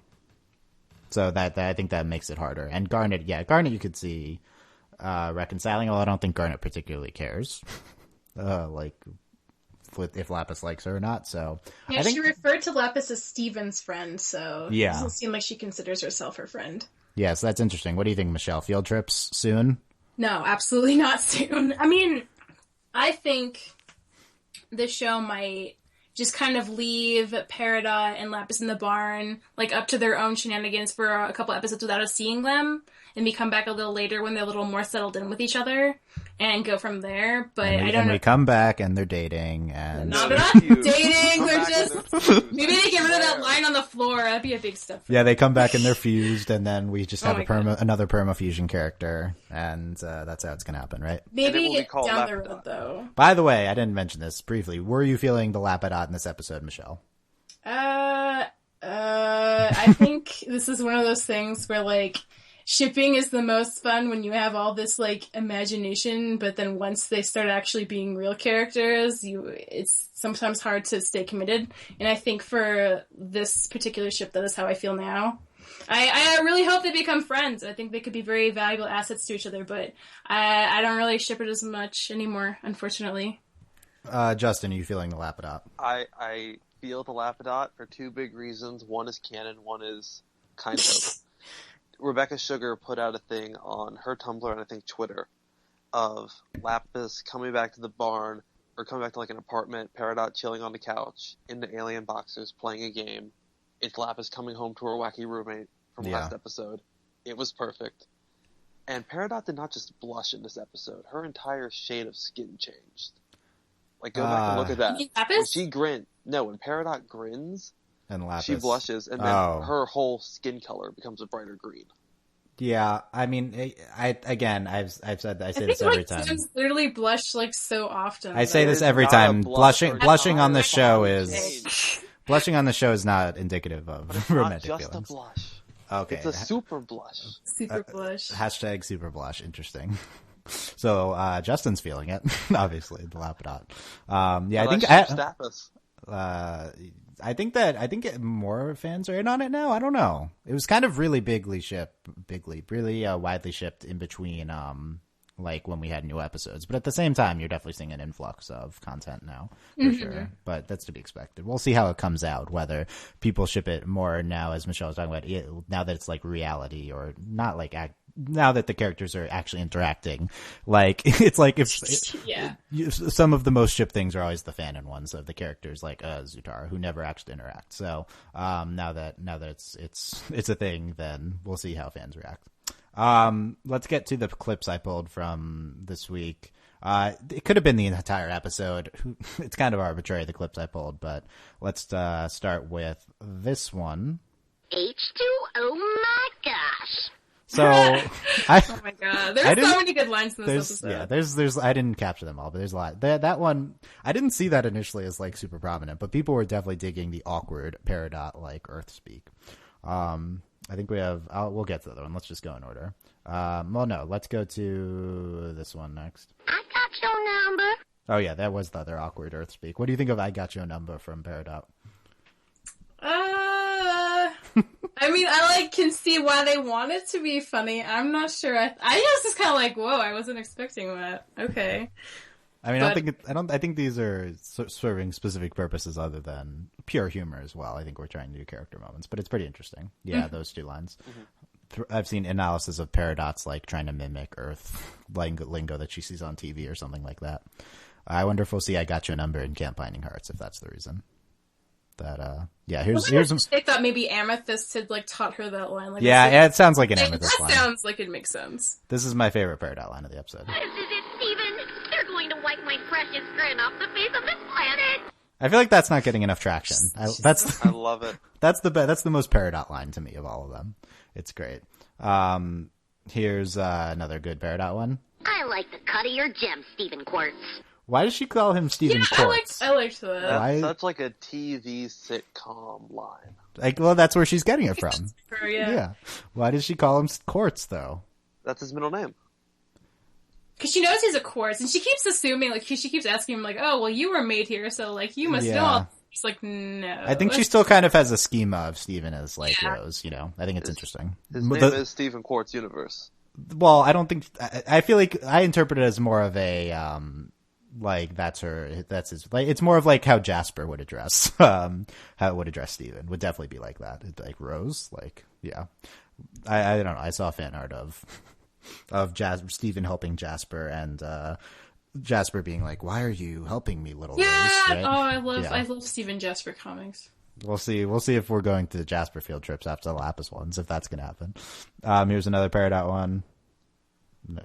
So that I think that makes it harder. And Garnet, you could see reconciling. Although I don't think Garnet particularly cares, if Lapis likes her or not. So yeah, she referred to Lapis as Steven's friend, so it doesn't seem like she considers herself her friend. Yeah, so that's interesting. What do you think, Michelle? Field trips soon? No, absolutely not soon. I mean, I think the show might just kind of leave Peridot and Lapis in the barn, like, up to their own shenanigans for a couple episodes without us seeing them, and we come back a little later when they're a little more settled in with each other, and go from there. But I don't know. We come back and they're dating, and no, they're not dating. They're just maybe they get rid of that line on the floor. That'd be a big step. Yeah, they come back and they're fused, and then we just have another perma fusion character, and that's how it's gonna happen, right? Maybe down the road, though. By the way, I didn't mention this briefly. Were you feeling the Lapidot in this episode, Michelle? I think this is one of those things where, like, shipping is the most fun when you have all this, like, imagination, but then once they start actually being real characters, it's sometimes hard to stay committed. And I think for this particular ship, that is how I feel now. I really hope they become friends. I think they could be very valuable assets to each other, but I don't really ship it as much anymore, unfortunately. Justin, are you feeling the Lapidot? I feel the Lapidot for two big reasons. One is canon, one is kind of. Rebecca Sugar put out a thing on her Tumblr and I think Twitter of Lapis coming back to the barn, or coming back to like an apartment, Peridot chilling on the couch, in the alien boxers playing a game. It's Lapis coming home to her wacky roommate from last episode. It was perfect. And Peridot did not just blush in this episode. Her entire shade of skin changed. Like, go back and look at that. When she grinned. No, when Peridot grins, and Lapis, she blushes, and then her whole skin color becomes a brighter green. Yeah, I mean, I've said I say this every time. Sims literally blush like so often. I say this every time. Blushing on the show is not indicative of romantic feelings. Not just a blush. Okay, it's a super blush. Super blush. Hashtag super blush. Interesting. So Justin's feeling it, obviously, the Lapidot. I think more fans are in on it now. I don't know. It was kind of really really widely shipped in between, like when we had new episodes. But at the same time, you're definitely seeing an influx of content now, for sure. But that's to be expected. We'll see how it comes out, whether people ship it more now, as Michelle was talking about, now that it's like reality, or not like now that the characters are actually interacting. Like, it's like some of the most shipped things are always the fanon ones of the characters, like Zutara, who never actually interact. So now that it's a thing, then we'll see how fans react. Let's get to the clips I pulled from this week. It could have been the entire episode. It's kind of arbitrary, the clips I pulled, but let's start with this one. H2O, my gosh. So, oh my god, there's so many good lines in this episode. Yeah, there's. I didn't capture them all, but there's a lot. That one, I didn't see that initially as like super prominent, but people were definitely digging the awkward Peridot like Earth speak. I think we have. We'll get to the other one. Let's just go in order. Let's go to this one next. I got your number. Oh yeah, that was the other awkward Earth speak. What do you think of "I Got Your Number" from Peridot? I mean, I can see why they want it to be funny. I'm not sure. I was just kind of like, whoa, I wasn't expecting that. Okay. I mean, I think these are serving specific purposes other than pure humor as well. I think we're trying to do character moments, but it's pretty interesting. Yeah, those two lines. Mm-hmm. I've seen analysis of Peridot's trying to mimic Earth lingo that she sees on TV or something like that. I wonder if we'll see I Got Your Number in Camp Binding Hearts, if that's the reason. That here's some. I thought maybe Amethyst had taught her that line. It sounds like an Amethyst line. That sounds like it makes sense. This is my favorite Peridot line of the episode. This is it, Steven. They're going to wipe my precious grin off the face of this planet. I feel like that's not getting enough traction. I love it. That's the most Peridot line to me of all of them. It's great. Here's another good Peridot one. I like the cut of your gem, Steven Quartz. Why does she call him Steven Quartz? I liked that. That's like a TV sitcom line. Well, that's where she's getting it from. Yeah. Why does she call him Quartz, though? That's his middle name. Because she knows he's a quartz, and she keeps assuming, she keeps asking him, oh, well, you were made here, so, you must know all. She's like, no. I think she still kind of has a schema of Steven as, Rose, I think it's interesting. His name is Steven Quartz Universe. Well, I don't think, I feel like I interpret it as more of a, that's his, it's more of how Jasper would address, how it would address Steven. Would definitely be like that. Rose, yeah. I don't know, I saw fan art of Steven helping Jasper and, Jasper being why are you helping me, little Rose? Right? I love Steven Jasper comics. We'll see if we're going to Jasper field trips after the Lapis ones, if that's going to happen. Here's another Peridot one.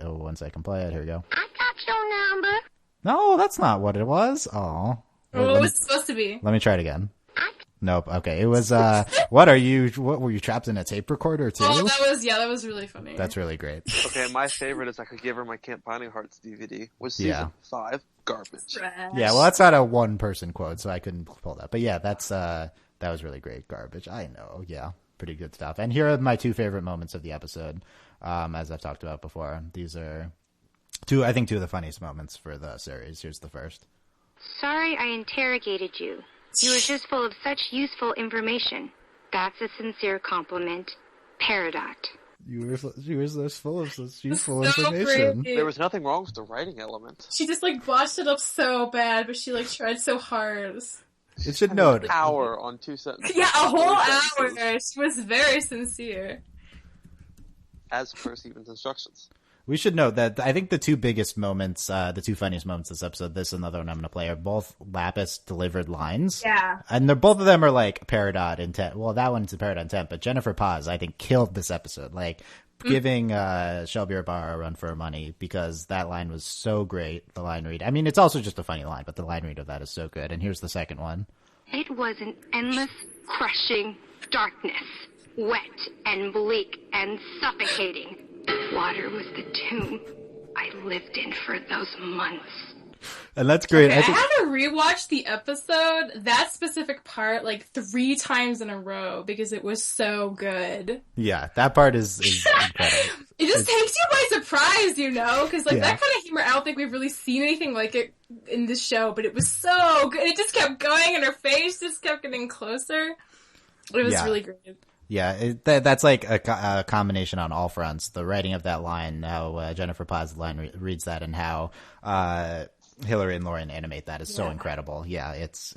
Oh, 1 second, play it. Here we go. I got your number. No, that's not what it was. Oh. What was it supposed to be? Let me try it again. Nope. Okay. It was, what were you trapped in a tape recorder too? Oh, that was really funny. That's really great. Okay. My favorite is I could give her my Camp Binding Hearts DVD. Was season 5 garbage. Trash. Yeah. Well, that's not a one person quote, so I couldn't pull that. But yeah, that was really great. Garbage. I know. Yeah. Pretty good stuff. And here are my 2 favorite moments of the episode. As I've talked about before, these are two of the funniest moments for the series. Here's the first. Sorry I interrogated you. You were just full of such useful information. That's a sincere compliment. Peridot. You were just full of such useful information. There was nothing wrong with the writing element. She just botched it up so bad, but she tried so hard. It should note. An hour on 2 sentences. Yeah, a whole hour. She was very sincere. As per Steven's instructions. We should note that I think the 2 biggest moments, the 2 funniest moments this episode, this and the other one I'm going to play, are both Lapis delivered lines. Yeah. And both of them are Peridot intent. Well, that one's a Peridot intent, but Jennifer Paz, I think, killed this episode. Giving Shelby Barr a run for her money, because that line was so great, the line read. I mean, it's also just a funny line, but the line read of that is so good. And here's the second one. It was an endless, crushing darkness. Wet and bleak and suffocating. Water was the tomb I lived in for those months. And that's great. Okay, I had to rewatch the episode, that specific part, 3 times in a row, because it was so good. Yeah, that part is incredible. It just takes you by surprise, because that kind of humor, I don't think we've really seen anything like it in this show, but it was so good. It just kept going, and her face just kept getting closer. It was really great. Yeah, that's a combination on all fronts. The writing of that line, how Jennifer Paz's line reads that, and how Hillary and Lauren animate that is so incredible. Yeah, it's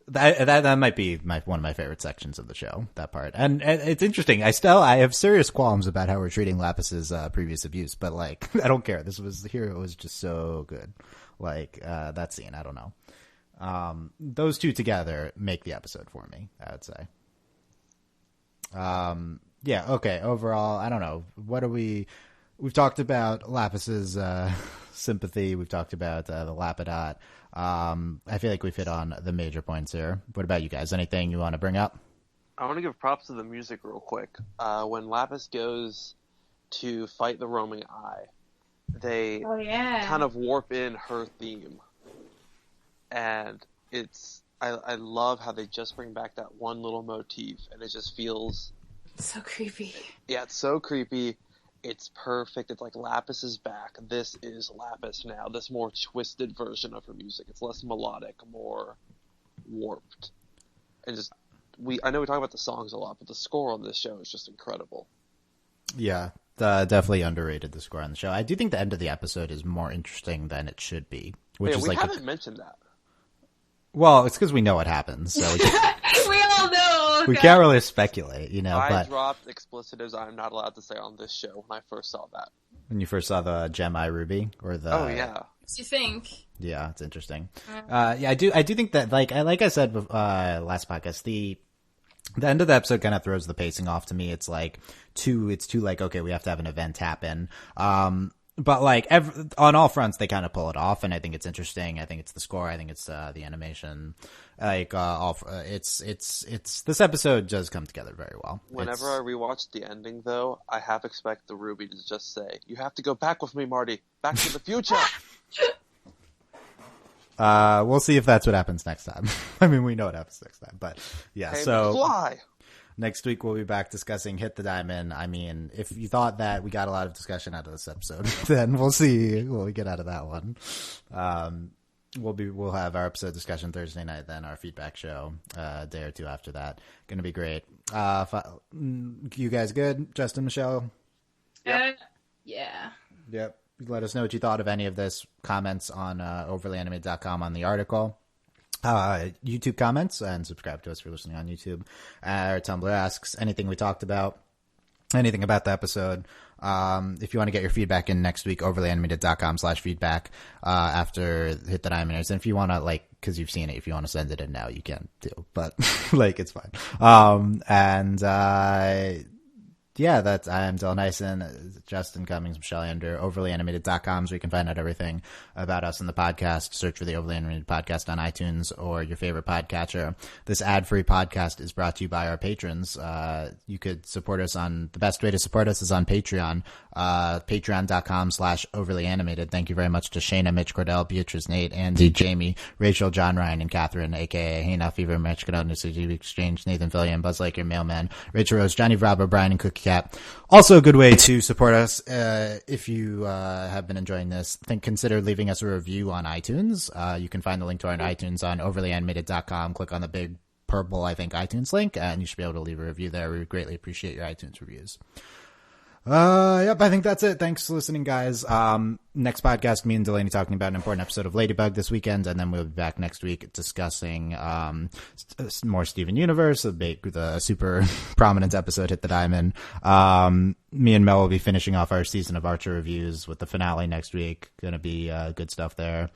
that might be one of my favorite sections of the show. That part, and it's interesting. I have serious qualms about how we're treating Lapis's previous abuse, but I don't care. It was just so good. That scene, I don't know. Those 2 together make the episode for me, I would say. Okay. Overall, I don't know. We've talked about Lapis's, sympathy. We've talked about, the Lapidot. I feel like we've hit on the major points here. What about you guys? Anything you want to bring up? I want to give props to the music real quick. When Lapis goes to fight the roaming eye, they kind of warp in her theme. And I love how they just bring back that one little motif, and it just feels so creepy. Yeah, it's so creepy. It's perfect. It's Lapis is back. This is Lapis now. This more twisted version of her music. It's less melodic, more warped, and just I know we talk about the songs a lot, but the score on this show is just incredible. Yeah, definitely underrated, the score on the show. I do think the end of the episode is more interesting than it should be. Which is we haven't mentioned that. Well, it's because we know what happens. So we all know. We can't really speculate, I dropped explicitives I'm not allowed to say on this show when I first saw that. When you first saw the Gem Eye Ruby, or the Oh yeah. What do you think? Yeah, it's interesting. I do think that like I said last podcast, the end of the episode kind of throws the pacing off to me. It's too like, okay, we have to have an event happen. But like on all fronts, they kind of pull it off, and I think it's interesting. I think it's the score. I think it's the animation. This episode does come together very well. Whenever I rewatch the ending, though, I half expect the Ruby to just say, "You have to go back with me, Marty. Back to the future." We'll see if that's what happens next time. I mean, we know what happens next time, but yeah. Hey, so fly. Next week we'll be back discussing Hit the Diamond. I mean, if you thought that we got a lot of discussion out of this episode, then we'll see what we get out of that one. We'll have our episode discussion Thursday night, then our feedback show a day or two after that. Gonna be great. You guys good? Justin, Michelle? Yep. Yeah. Yep. Let us know what you thought of any of this. Comments on overlyanimated.com on the article. YouTube comments, and subscribe to us if you're listening on YouTube. Our Tumblr asks anything we talked about, anything about the episode. If you want to get your feedback in next week, overlyanimated.com/feedback after Hit the Diamond. And if you want to, because you've seen it, if you want to send it in now, you can too. But it's fine. Yeah, I am Dylan Nyson, Justin Cummings, Michelle Ander, overlyanimated.com, so you can find out everything about us and the podcast. Search for the Overly Animated Podcast on iTunes or your favorite podcatcher. This ad-free podcast is brought to you by our patrons. You could support us the best way to support us is on Patreon, patreon.com/overlyanimated. Thank you very much to Shayna, Mitch, Cordell, Beatrice, Nate, Andy, Jamie, Rachel, John, Ryan, and Catherine, aka Hayna, Fever, Mitch, Cordell, CG Exchange, Nathan Fillion, Buzz Like Your Mailman, Rachel Rose, Johnny Bravo, Brian, and Cookie Cat. Also a good way to support us if you have been enjoying this. Consider leaving us a review on iTunes. You can find the link to our iTunes on overlyanimated.com. Click on the big purple, iTunes link, and you should be able to leave a review there. We would greatly appreciate your iTunes reviews. Yep, I think that's it. Thanks for listening, guys. Next podcast, me and Delaney talking about an important episode of Ladybug this weekend, and then we'll be back next week discussing more Steven Universe, the super prominent episode, Hit the Diamond. Me and Mel will be finishing off our season of Archer reviews with the finale next week. Gonna be good stuff there.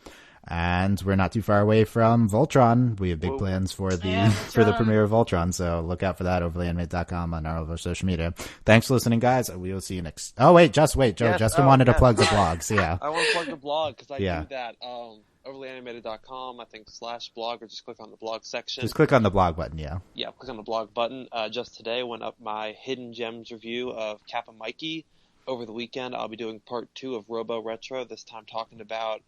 And we're not too far away from Voltron. We have big plans for the premiere of Voltron, so look out for that over overlyanimated.com on all of our social media. Thanks for listening, guys. We will see you next. Oh wait, Joe. Yes. Justin wanted to plug the blogs. Yeah, I want to plug the blog because I do that. Overlyanimated.com, I think /blog, or just click on the blog section. Just click on the blog button. Yeah, click on the blog button. Just today went up my Hidden Gems review of Kappa Mikey. Over the weekend, I'll be doing part 2 of Robo Retro, this time talking about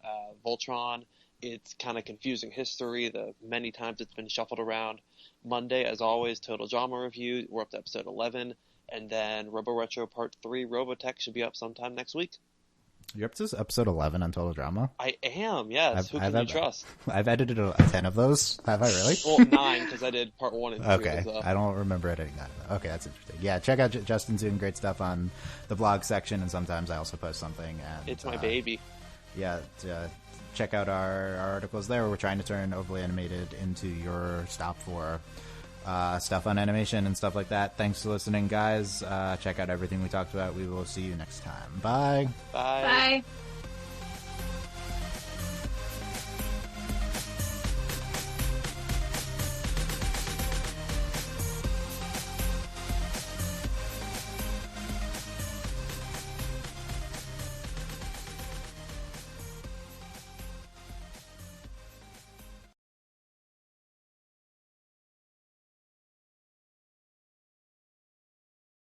Voltron, its kind of confusing history, the many times it's been shuffled around. Monday, as always, Total Drama review. We're up to episode 11. And then Robo Retro part 3, Robotech, should be up sometime next week. You're up to episode 11 on Total Drama? I am, yes. Who can you trust? I've edited 10 of those. Have I really? Well, 9, because I did part 1 and 2. Okay, I don't remember editing that. Okay, that's interesting. Yeah, check out Justin's doing great stuff on the blog section, and sometimes I also post something. And it's my baby. Yeah, check out our articles there. We're trying to turn Overly Animated into your stop for stuff on animation and stuff like that. Thanks for listening, guys. Check out everything we talked about. We will see you next time. Bye. Bye. Bye.